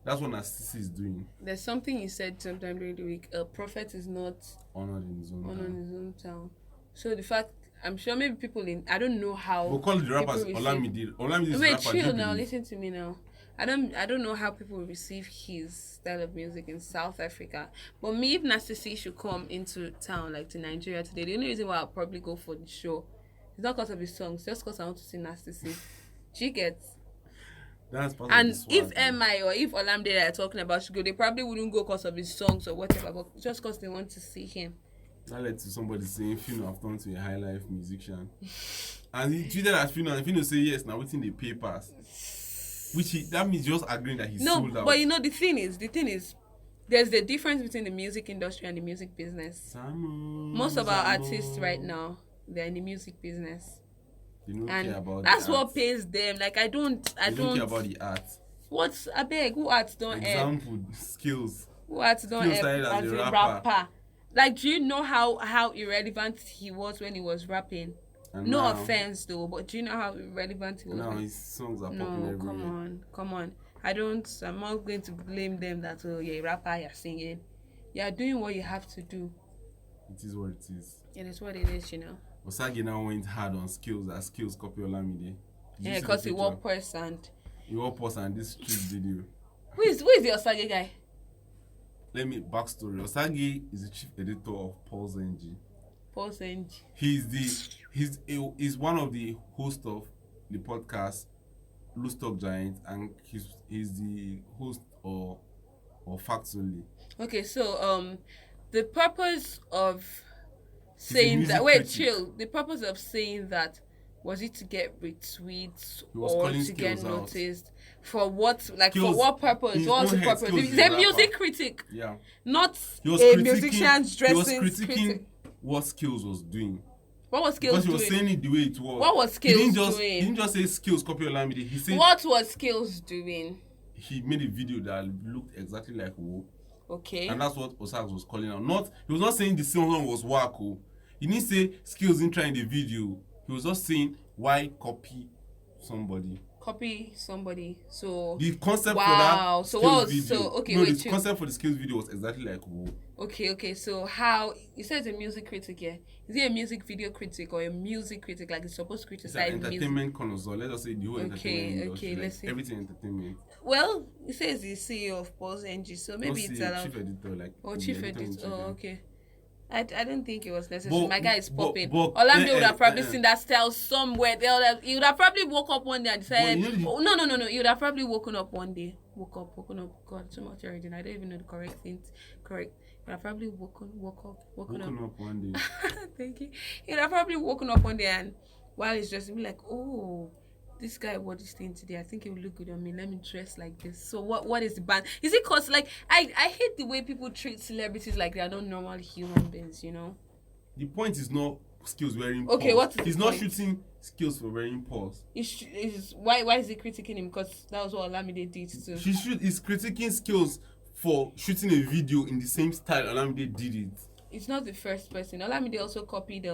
That's what Narcissi is doing. There's something he said sometime during the week. A prophet is not honored in his own town. So the fact, I'm sure maybe people I don't know how. We'll call the rappers Olamide. Olamide is rapper. Wait, chill now. Listen to me now. I don't know how people receive his style of music in South Africa. But me, if Narcissi should come into town, like to Nigeria today, the only reason why I'll probably go for the show is not because of his songs, just because I want to see Narcissi. She gets. That's part and of the if MI or if Olamide are talking about should go, they probably wouldn't go because of his songs or whatever, but just because they want to see him. That led to somebody saying Fino have turned to a high life musician. And he tweeted at Fino and Fino say yes, now waiting the papers. That means just agreeing that he's sold out. No, but you know the thing is there's the difference between the music industry and the music business. Most of our artists right now, they're in the music business. They don't care about that's the what art. Pays them. Like I don't care about the art. What's I beg? Who arts don't example skills? Who arts don't as a rapper? Like, do you know how irrelevant he was when he was rapping? And no offense though, but do you know how irrelevant he was? Now his songs are popular. No, come on. I'm not going to blame them that you're a rapper, you're singing. You're doing what you have to do. It is what it is. It is what it is, you know. Osage now went hard on skills as skills copy Olamide. Yeah, because he wore purse and this street video. Who is the Osage guy? let me backstory. Osage is the chief editor of Pulse NG. Pulse NG. He's one of the hosts of the podcast Loose Talk Giant, and he's the host or Facts Only. Okay, so the purpose of saying that, wait, critic. chill. The purpose of saying that, was it to get retweets or to get noticed? Out. For what? Like, skills, for what purpose? What's the purpose? He's a music critic. Yeah. Not a musician's dressing. He was critiquing what Skills was doing. What was Skills doing? Because he was saying it the way it was. What was Skills doing? He didn't just say Skills copy Olamide. He said... What was Skills doing? He made a video that looked exactly like Wo. Okay. And that's what Osage was calling out. He was not saying the song was Wako. He didn't say Skills didn't try in the video. He was just saying, why copy somebody? Copy somebody. So the concept for that Skills video. So okay, no, wait. The concept for the Skills video was exactly like Wo. Okay. So how you said it's a music critic here? Is he a music video critic or a music critic? Like, it's supposed to criticize music? Entertainment connoisseur. Let us say the whole entertainment industry. Let's see. Everything entertainment. Well, he says he's CEO of Pulse NG, so maybe it's allowed. Chief editor, like. Oh, chief editor. Oh, okay. I don't think it was necessary. My guy is popping. Olamide would have probably seen that style somewhere. He would have probably woke up one day and decided, no. He would have probably woken up one day. Woken up. God, too much already. I don't even know the correct things. Correct. He would have probably woken up one day. Thank you. He would have probably woken up one day, and while he's dressing, be like, oh, this guy wore this thing today. I think it will look good on me. Let me dress like this. So what is the ban? Is it cause, like, I hate the way people treat celebrities like they are not normal human beings, you know? The point is not Skills wearing okay, pause. He's not shooting Skills for wearing pause. Why is he critiquing him? Because that was what Olamide did too. He's critiquing Skills for shooting a video in the same style Olamide did it. It's not the first person. Olamide also copied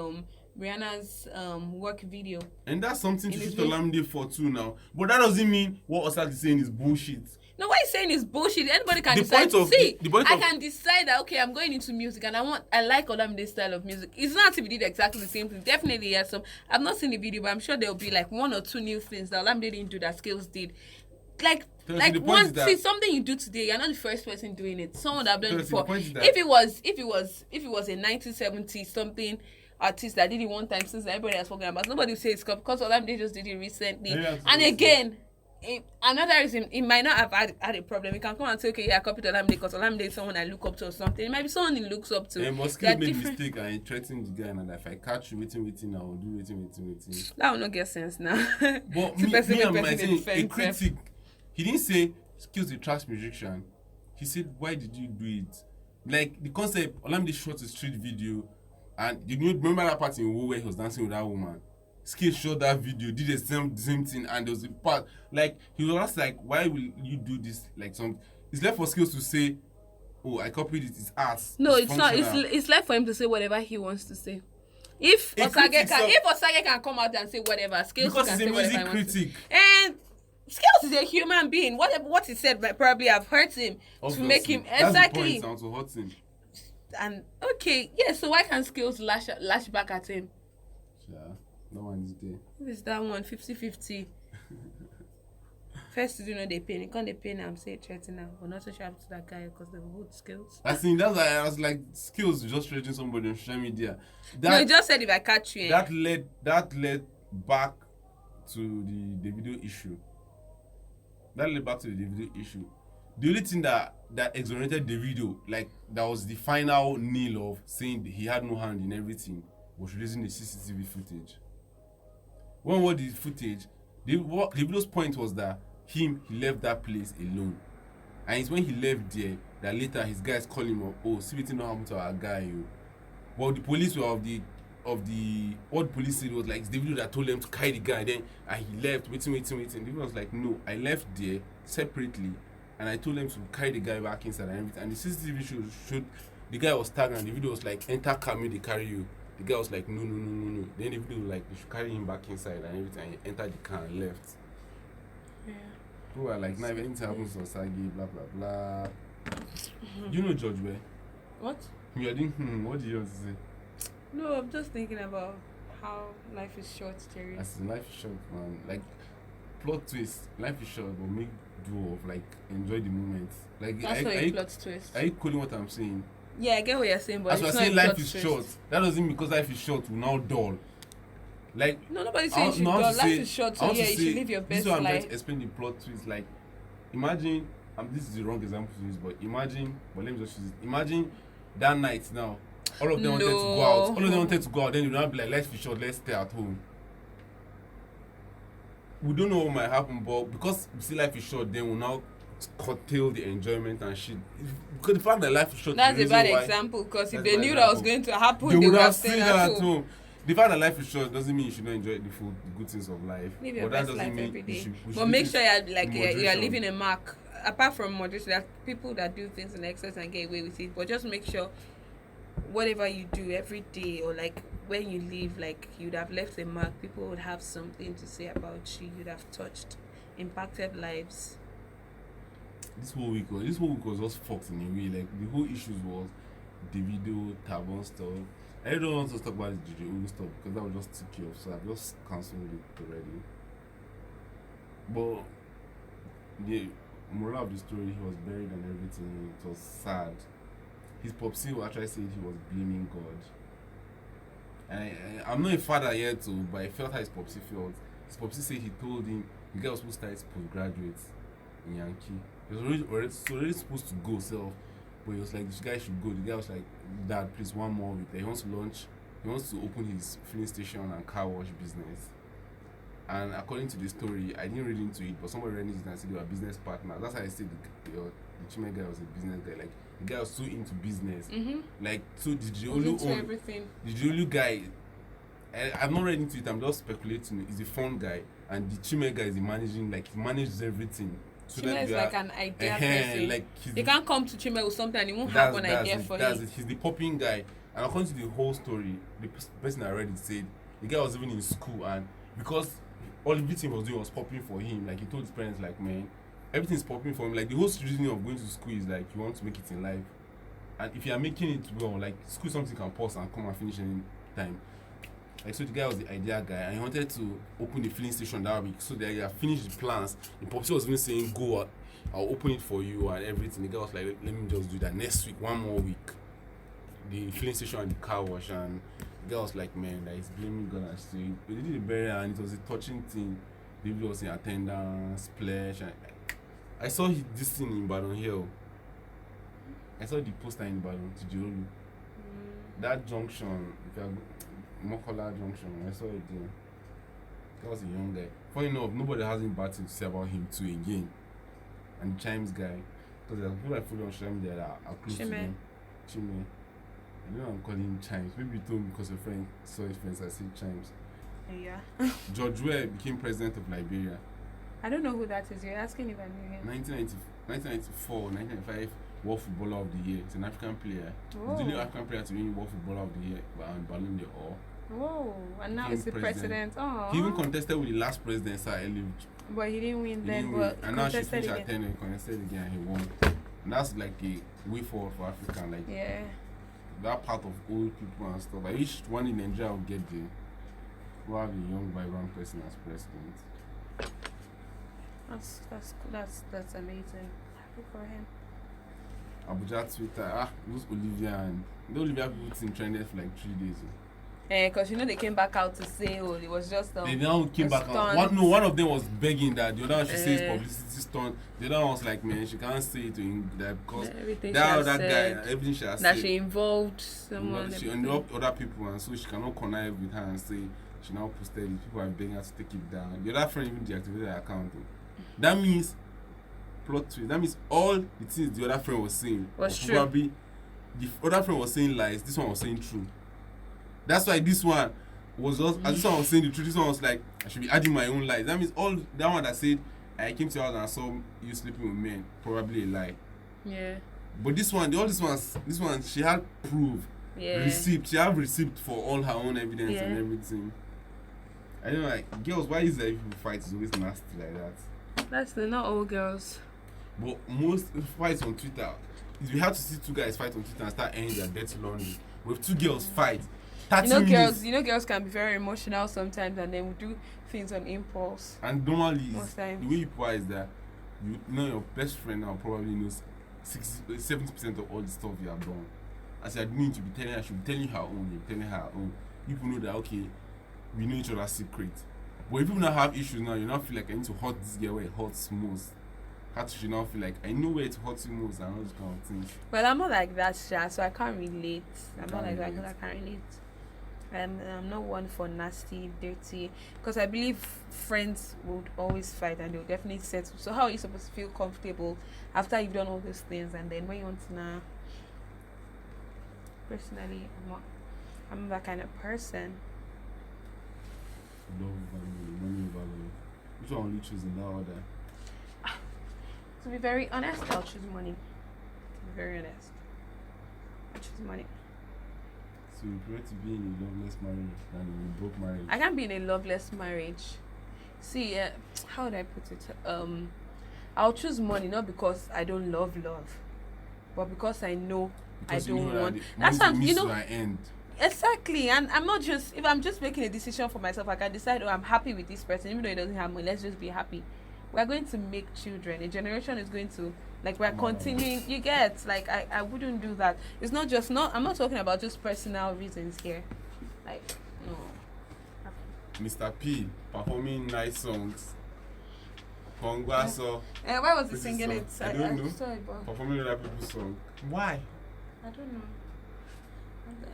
Rihanna's work video. And that's something to shoot Olamide for too now. But that doesn't mean what Osage is saying is bullshit. No, what he's saying is bullshit. Anybody can decide. I can decide that, okay, I'm going into music and I like Olamide's style of music. It's not if he did exactly the same thing. Definitely he has some. I've not seen the video, but I'm sure there'll be like one or two new things that Olamide didn't do that Skills did. Like something you do today, you're not the first person doing it. Someone that I've done it before. If it was a 1970s something artist that did it one time since everybody has spoken about, nobody will say it's because Olamide just did it recently. And again, another reason, it might not have had a problem. You can come and say, okay, I copied Olamide because Olamide is someone I look up to or something. It might be someone he looks up to. Skills made mistake and he threatened the guy, and if I catch you waiting, I will do waiting. That will not get sense now. But me and my saying, a critic, he didn't say Skills the trash musician. He said, why did you do it? Like, the concept, Olamide shot a street video, and you remember that part in Wo where he was dancing with that woman? Skills shot that video, did the same thing, and there was a part, like, he was just like, why will you do this? Like, it's left for Skills to say, oh, I copied it, it's art. No, it's not. It's left for him to say whatever he wants to say. If Osage can come out and say whatever, Skills can say whatever he wants to say. And Skills is a human being. What he said might probably have hurt him. Obviously. To make him exactly. That's the point, to hurt him. And okay, yeah. So why can't Skills lash back at him? Yeah, that one is there. Who is that one? 50-50. First, you know they pay. You can't they pay now. I'm saying threatening now, but not so sharp to that guy because they would Skills. That's why I was like, Skills just threatening somebody on social media. No, he just said if I catch you. That led back to the video issue. The only thing that exonerated the video, like, that was the final nail of saying he had no hand in everything, was releasing the CCTV footage. When what the footage, the video's point was that he left that place alone. And it's when he left there that later his guys call him up, oh, see what happened to our guy, yo. But the police were what the police said was like, it's the video that told them to carry the guy, then and he left, waiting. The video was like, no, I left there separately and I told them to carry the guy back inside and everything. And the CCTV showed the guy was tagged and the video was like, enter car, me they carry you. The guy was like, no. Then the video was like, they should carry him back inside and everything, and he entered the car and left. Yeah. People were like, now if anything happens to Osage, blah blah blah. You know George Ware? What? You're doing what do you want to say? No, I'm just thinking about how life is short, Jerry. As in, life is short, man. Like, plot twist, life is short, but do of like enjoy the moment. Like, That's not a plot twist. Are you calling what I'm saying? Yeah, I get what you're saying, but as we're it's not saying a life plot is twist. short, that doesn't mean because life is short we're now dull. Like, no, nobody's saying you should go. Life is short, so yeah, you should live your best life. This is what I'm trying life. to explain the plot twist. Like, imagine, this is the wrong example to use, but imagine, let me just use it. Imagine that night now, all of them wanted to go out. All of them wanted to go out. Then you now be like, life is short, let's stay at home. We don't know what might happen, but because we see life is short, then we'll now curtail the enjoyment and shit. Because the fact that life is short, that's a bad example, because if they knew that was going to happen, they would have stayed at home. The fact that life is short doesn't mean you should not enjoy the good things of life. Live your best life every day. But make sure you're leaving a mark. Apart from moderation, there are people that do things in excess and get away with it. But just make sure whatever you do every day, or like when you leave, like you'd have left a mark. People would have something to say about you. You'd have touched, impacted lives. This whole week was just fucked in a way. Like, the whole issues was the video, Tabon stuff. I don't want to talk about the Jhené Aiko stuff because that would just tick you off, so I've just cancelled it already. But the moral of the story, he was buried and everything. It was sad. His popsy actually said he was blaming God. And I'm not a father yet, but I felt how his popsy felt. His popsy said he told him the guy was supposed to start postgraduate in Yankee. He was already supposed to go self, but he was like, this guy should go. The guy was like, Dad, please, one more week. Like, he wants to open his filling station and car wash business. And according to the story, I didn't read into it, but somebody read it and said they were business partners. That's how I said the Chime guy was a business guy. Like, the guy was so into business. Mm-hmm. Like, so the Jhené guy, I'm not read into it, I'm just speculating. He's a fun guy, and the Chime guy is the managing, like, he manages everything. So Chime is like an idea person. Like, you can't come to Chime with something and he won't have an idea for you. That's it. He's the popping guy. And according to the whole story, the person I read it said the guy was even in school, and because all everything was doing was popping for him, like, he told his parents, like, man, everything's popping for him. Like, the whole reason of going to school is like you want to make it in life, and if you are making it well, like, school something can pause and come and finish any time. Like, so the guy was the idea guy, and he wanted to open the filling station that week. So they had finished the plans. The popsy was even saying, go, I'll open it for you and everything. The guy was like, let me just do that next week, one more week. The filling station and the car wash, and the guy was like, man, that is blaming God and shit. We did the burial, and it was a touching thing. David was in attendance, splash, and I saw this thing in Badon Hill. I saw the poster in Badon to Jirolu. That junction, if you Mokola Junction, I saw it there. That was a young guy. Funny enough, nobody has any bad thing to say about him too again. And the Chimes guy, because there are people I follow on social media that are close to him. Chime. I don't know, I'm calling him Chimes. Maybe you told me because your friend saw his friends, I said Chimes. Yeah. George Weah became president of Liberia. I don't know who that is. You're asking if I knew him. 1994, 1995. World Footballer of the Year. It's an African player. Whoa. He's the only African player to win World Footballer of the Year and Ballon d'Or. Whoa, and now he's the president. Oh. He even contested with the last president, Sir Eli. But he didn't win then. But and now she finished at 10 and contested again and he won. And that's like a way forward for Africa. Like, yeah, that part of old people and stuff. I wish one in Nigeria would get there. We'll have a young, vibrant person as president. That's amazing. Happy for him. Abuja Twitter, those Olivia and the Olivia people in trended for like 3 days. Because they came back out to say, it was just they now came back out. One of them was begging that the other one she says publicity stunt. The other one was like, man, she can't say it to him that because that guy, everything she has that said, she involved someone. She involved other people, and so she cannot connive with her and say she now posted it. People are begging her to take it down. The other friend even deactivated her account. That means plot twist. That means all the things the other friend was saying was true. Probably the other friend was saying lies. This one was saying true. That's why this one was just as this one was saying the truth. This one was like, I should be adding my own lies. That means all that one that said I came to your house and I saw you sleeping with men, probably a lie. Yeah. But this one, this one, she had proof. Yeah. Receipt. She had receipt for all her own evidence and everything. I don't know, like, girls, why is that if people fight is always nasty like that? That's not all girls. But most fights on Twitter, we have to see two guys fight on Twitter and start ending their dirty laundry. With two girls fight, 30 minutes. Girls can be very emotional sometimes, and then we do things on impulse. And normally, the way people are is that you know your best friend now probably knows 70% of all the stuff you have done. As you're doing to be telling her, she'll be telling her own, you're telling her own. You people know that okay, we know each other's secret. But if you now have issues now, you now feel like I need to hurt this girl where it hurts most. How to you now feel like I know where it hurts you most and all those kind of things. Well, I'm not like that, Sha, so I can't relate. I'm not like that relate. because I can't relate. I'm not one for nasty, dirty. Because I believe friends would always fight and they'll definitely settle. So how are you supposed to feel comfortable after you've done all those things and then when you want to now? Personally, I'm that kind of person. Love value, money value. Which one will you choose in that order? To be very honest, I'll choose money. To be very honest, I choose money. So you prefer to be in a loveless marriage than in a broke marriage? I can't be in a loveless marriage. See, how would I put it? I'll choose money not because I don't love, but because I know Because I don't want. That's That's what you you know. know. End. Exactly, and I'm not just if I'm just making a decision for myself, I can decide. Oh, I'm happy with this person, even though he doesn't have money. Let's just be happy. We're going to make children. A generation is going to like we're continuing. You get like I wouldn't do that. It's not just not. I'm not talking about just personal reasons here. Like no. Mr. P performing nice songs. Congrats, Why was he This is singing it? I don't know. Sorry, but Performing other people's song. Why? I don't know.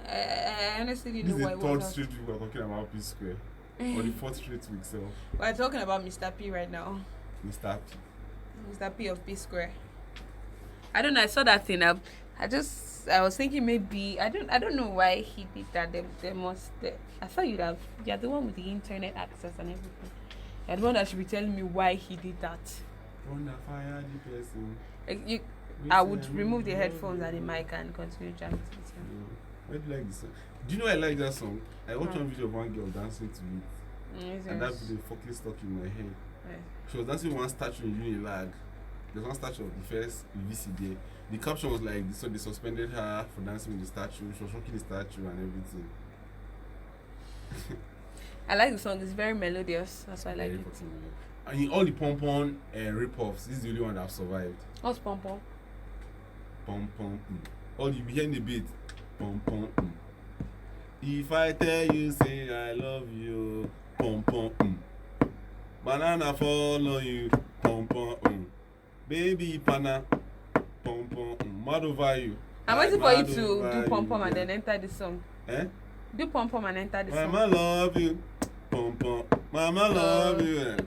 I honestly didn't This is know the why it third was. straight week we're talking about P Square. Or the fourth straight week, so We're talking about Mr. P right now. Mr. P. Mr. P of P Square. I don't know. I saw that thing. I was thinking maybe I don't know why he did that. I thought you're the one with the internet access and everything. You're the one that should be telling me why he did that. Wonder fire the person. I would remove the headphones and the mic and continue jamming to it. Why do you like this song? Do you know I like that song? I watched one video of one girl dancing to it. And that video fucking stuck in my head. Yeah. She was dancing with one statue in Unilag. There's one statue of the first VC there. The caption was like, so they suspended her for dancing with the statue. She was rocking the statue and everything. I like the song. It's very melodious. That's why I like Very it. fucking weird. And in all the pom-pom rip-offs, this is the only one that have survived. What's pom pom? Pom-pom. All you behind the beat. Pom-pom. If I tell you, say I love you. Pom-pom. Banana fall on you. Pom-pom. Baby pana. Pom-pom. Mad over you. I'm waiting for you Mad to over do pom pom you, and yeah. then enter the song. Eh? Do pom pom and enter the song. Mama love you. Pom-pom. Mama love you.